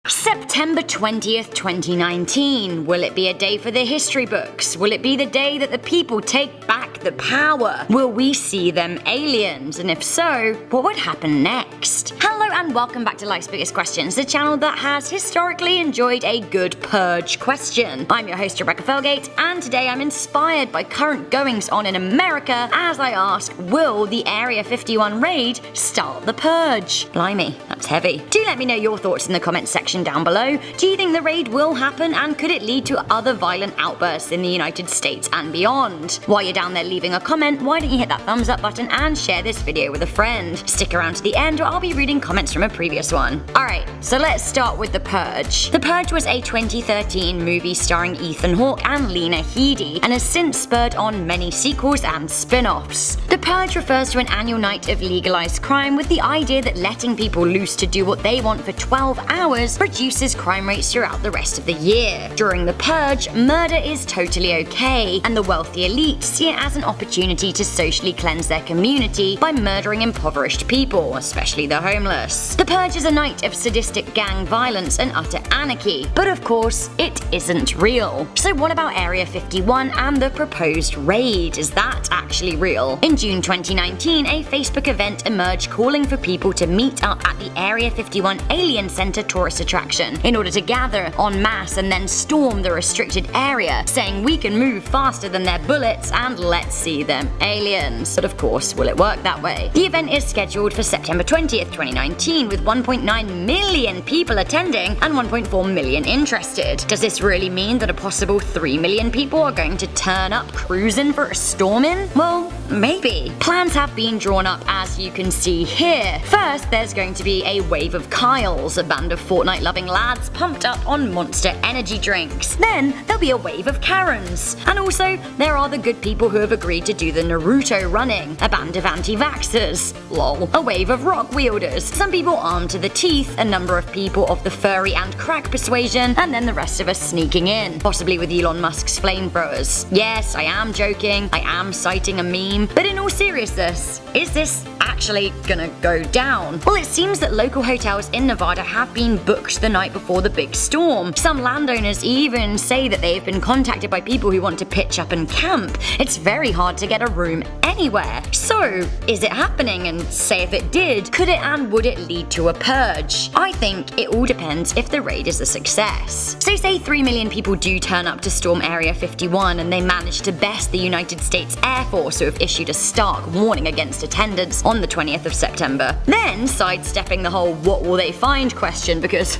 September 20th, 2019. Will it be a day for the history books? Will it be the day that the people take back the power? Will we see them aliens? And if so, what would happen next? Hello and welcome back to Life's Biggest Questions, the channel that has historically enjoyed a good purge question. I'm your host Rebecca Felgate, and today I'm inspired by current goings on in America as I ask, will the Area 51 raid start the purge? Blimey, that's heavy. Do let me know your thoughts in the comments section down below. Do you think the raid will happen, and could it lead to other violent outbursts in the United States and beyond? While you're down there leaving a comment, why don't you hit that thumbs up button and share this video with a friend? Stick around to the end or I'll be reading comments from a previous one. Alright, so let's start with The Purge. The Purge was a 2013 movie starring Ethan Hawke and Lena Headey and has since spurred on many sequels and spin-offs. The Purge refers to an annual night of legalized crime with the idea that letting people loose to do what they want for 12 hours reduces crime rates throughout the rest of the year. During the Purge, murder is totally okay, and the wealthy elite see it as an opportunity to socially cleanse their community by murdering impoverished people, especially the homeless. The Purge is a night of sadistic gang violence and utter anarchy, but of course, it isn't real. So what about Area 51 and the proposed raid? Is that actually real? In June 2019, a Facebook event emerged calling for people to meet up at the Area 51 Alien Center tourist attraction in order to gather en masse and then storm the restricted area, saying we can move faster than their bullets and let's see them aliens. But of course, will it work that way? The event is scheduled for September 20th, 2019 with 1.9 million people attending and 1.4 million interested. Does this really mean that a possible 3 million people are going to turn up cruising for a storming? Well, maybe. Plans have been drawn up as you can see here. First, there's going to be a wave of Kyles, a band of Fortnite-loving lads pumped up on Monster energy drinks. Then there'll be a wave of Karens. And also, there are the good people who have agreed to do the Naruto running, a band of anti-vaxxers. Lol. A wave of rock wielders, some people armed to the teeth, a number of people of the furry and crack persuasion, and then the rest of us sneaking in, possibly with Elon Musk's flamethrowers. Yes, I am joking, I am citing a meme, but in all seriousness, is this actually gonna go down? Well, it seems that local hotels in Nevada have been booked the night before the big storm. Some landowners even say that they've been contacted by people who want to pitch up and camp. It's very hard to get a room anywhere. So, is it happening? And say if it did, could it and would it lead to a purge? I think it all depends if the raid is a success. So say 3 million people do turn up to storm Area 51 and they manage to best the United States Air Force, who have issued a stark warning against attendance on the 20th of September. Then sidestepping the whole what will they find question because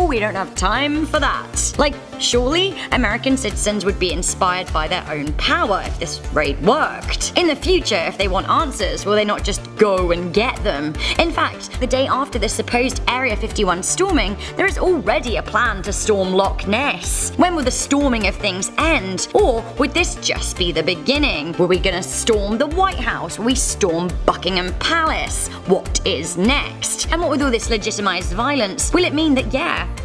we don't have time for that. Like, surely American citizens would be inspired by their own power if this raid worked. In the future, if they want answers, will they not just go and get them? In fact, the day after the supposed Area 51 storming, there is already a plan to storm Loch Ness. When will the storming of things end? Or would this just be the beginning? Were we gonna storm the White House? Will we storm Buckingham Palace? What is next? And what with all this legitimized violence, will it mean that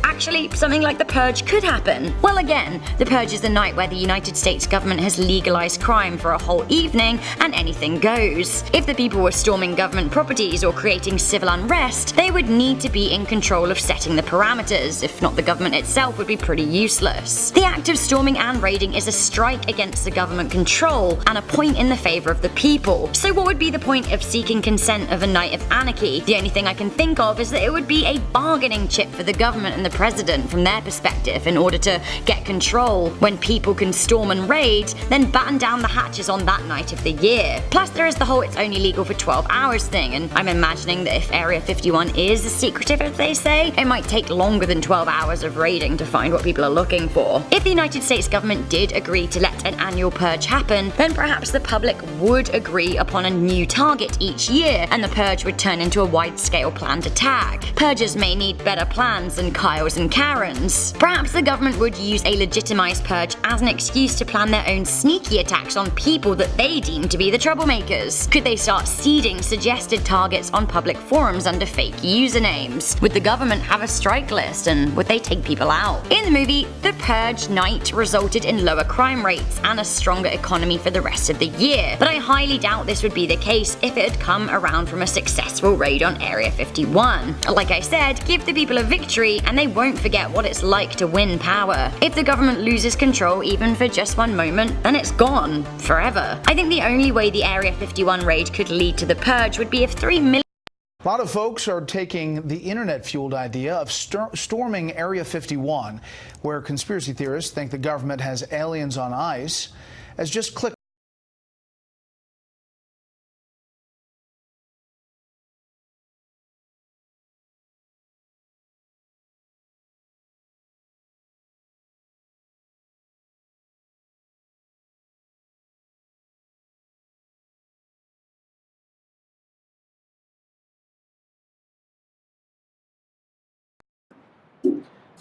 actually something like the Purge could happen? Well, again, the Purge is the night where the United States government has legalized crime for a whole evening and anything goes. If the people were storming government properties or creating civil unrest, they would need to be in control of setting the parameters. If not, the government itself would be pretty useless. The act of storming and raiding is a strike against the government control and a point in the favor of the people. So what would be the point of seeking consent of a night of anarchy? The only thing I can think of is that it would be a bargaining chip for the government and the president from their perspective in order to get control. When people can storm and raid, then batten down the hatches on that night of the year. Plus there is the whole it's only legal for 12 hours thing, and I'm imagining that if Area 51 is as secretive as they say, it might take longer than 12 hours of raiding to find what people are looking for. If the United States government did agree to let an annual purge happen, then perhaps the public would agree upon a new target each year, and the purge would turn into a wide-scale planned attack. Purges may need better plans than Kyles and Karens. Perhaps the government would would use a legitimized purge as an excuse to plan their own sneaky attacks on people that they deem to be the troublemakers? Could they start seeding suggested targets on public forums under fake usernames? Would the government have a strike list, and would they take people out? In the movie, the Purge night resulted in lower crime rates and a stronger economy for the rest of the year, but I highly doubt this would be the case if it had come around from a successful raid on Area 51. Like I said, give the people a victory and they won't forget what it's like to win power. If the government loses control even for just one moment, then it's gone forever. I think the only way the Area 51 raid could lead to the purge would be if 3 million A lot of folks are taking the internet-fueled idea of storming Area 51, where conspiracy theorists think the government has aliens on ice, as just click.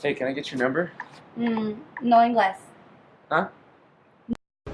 Hey, can I get your number? No inglés. Huh?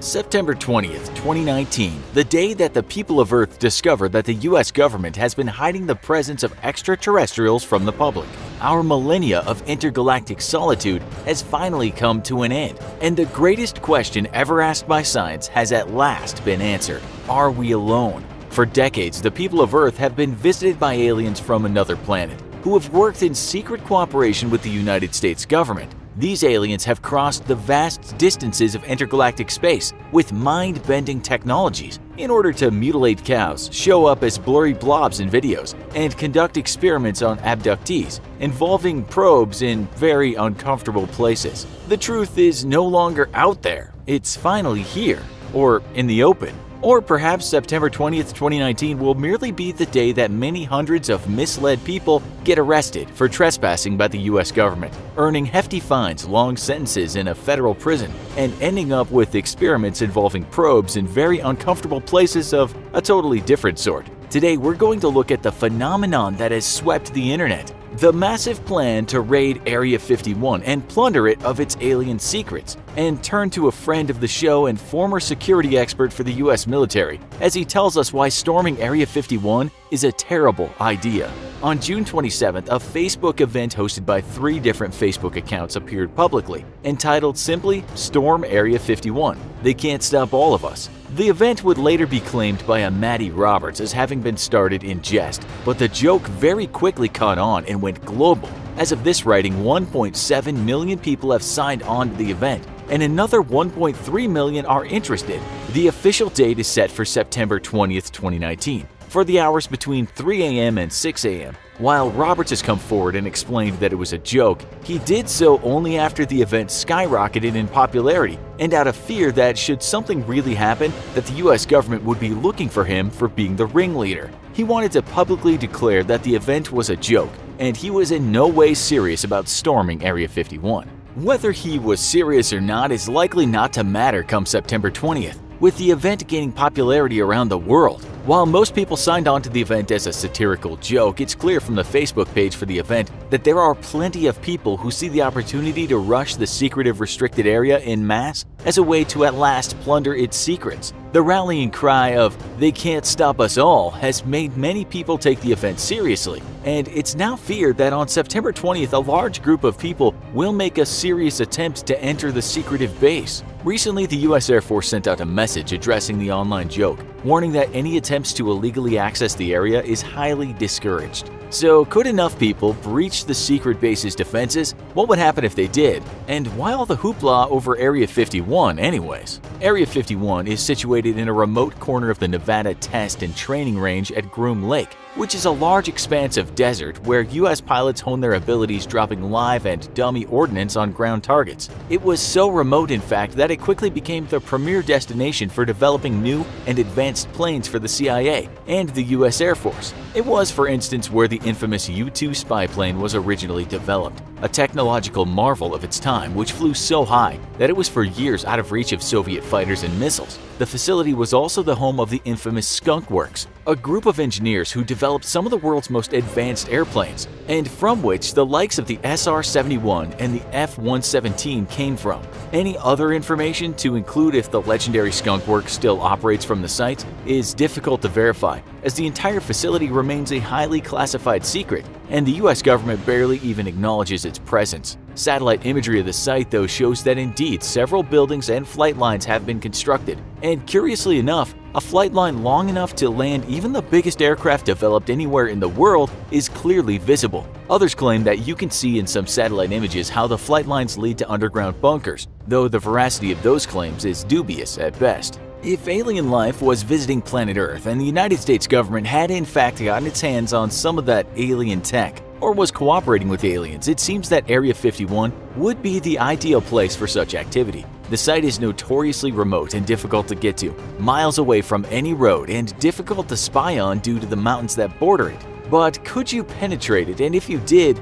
September 20th, 2019, the day that the people of Earth discovered that the US government has been hiding the presence of extraterrestrials from the public. Our millennia of intergalactic solitude has finally come to an end, and the greatest question ever asked by science has at last been answered. Are we alone? For decades, the people of Earth have been visited by aliens from another planet, who have worked in secret cooperation with the United States government. These aliens have crossed the vast distances of intergalactic space with mind-bending technologies in order to mutilate cows, show up as blurry blobs in videos, and conduct experiments on abductees, involving probes in very uncomfortable places. The truth is no longer out there. It's finally here, or in the open. Or perhaps September 20th, 2019 will merely be the day that many hundreds of misled people get arrested for trespassing by the US government, earning hefty fines, long sentences in a federal prison, and ending up with experiments involving probes in very uncomfortable places of a totally different sort. Today we're going to look at the phenomenon that has swept the internet, the massive plan to raid Area 51 and plunder it of its alien secrets, and turn to a friend of the show and former security expert for the US military as he tells us why storming Area 51 is a terrible idea. On June 27th, a Facebook event hosted by 3 different Facebook accounts appeared publicly, entitled simply Storm Area 51. They can't stop all of us. The event would later be claimed by a Maddie Roberts as having been started in jest, but the joke very quickly caught on and went global. As of this writing, 1.7 million people have signed on to the event, and another 1.3 million are interested. The official date is set for September 20th, 2019, for the hours between 3 a.m. and 6 a.m. While Roberts has come forward and explained that it was a joke, he did so only after the event skyrocketed in popularity and out of fear that should something really happen, that the US government would be looking for him for being the ringleader. He wanted to publicly declare that the event was a joke, and he was in no way serious about storming Area 51. Whether he was serious or not is likely not to matter come September 20th, with the event gaining popularity around the world. While most people signed on to the event as a satirical joke, it's clear from the Facebook page for the event that there are plenty of people who see the opportunity to rush the secretive restricted area en masse as a way to at last plunder its secrets. The rallying cry of "they can't stop us all" has made many people take the event seriously, and it's now feared that on September 20th a large group of people will make a serious attempt to enter the secretive base. Recently, the US Air Force sent out a message addressing the online joke, warning that any attempts to illegally access the area is highly discouraged. So, could enough people breach the secret base's defenses? What would happen if they did? And why all the hoopla over Area 51 anyways? Area 51 is situated in a remote corner of the Nevada Test and Training Range at Groom Lake, which is a large expanse of desert where US pilots hone their abilities dropping live and dummy ordnance on ground targets. It was so remote, in fact, that it quickly became the premier destination for developing new and advanced planes for the CIA and the US Air Force. It was, for instance, where the infamous U-2 spy plane was originally developed, a technological marvel of its time which flew so high that it was for years out of reach of Soviet fighters and missiles. The facility was also the home of the infamous Skunk Works, a group of engineers who developed some of the world's most advanced airplanes, and from which the likes of the SR-71 and the F-117 came from. Any other information, to include if the legendary Skunk Works still operates from the site, is difficult to verify, as the entire facility remains a highly classified secret, and the US government barely even acknowledges its presence. Satellite imagery of the site, though, shows that indeed several buildings and flight lines have been constructed, and curiously enough, a flight line long enough to land even the biggest aircraft developed anywhere in the world is clearly visible. Others claim that you can see in some satellite images how the flight lines lead to underground bunkers, though the veracity of those claims is dubious at best. If alien life was visiting planet Earth and the United States government had in fact gotten its hands on some of that alien tech, or was cooperating with aliens, it seems that Area 51 would be the ideal place for such activity. The site is notoriously remote and difficult to get to, miles away from any road and difficult to spy on due to the mountains that border it. But could you penetrate it, and if you did,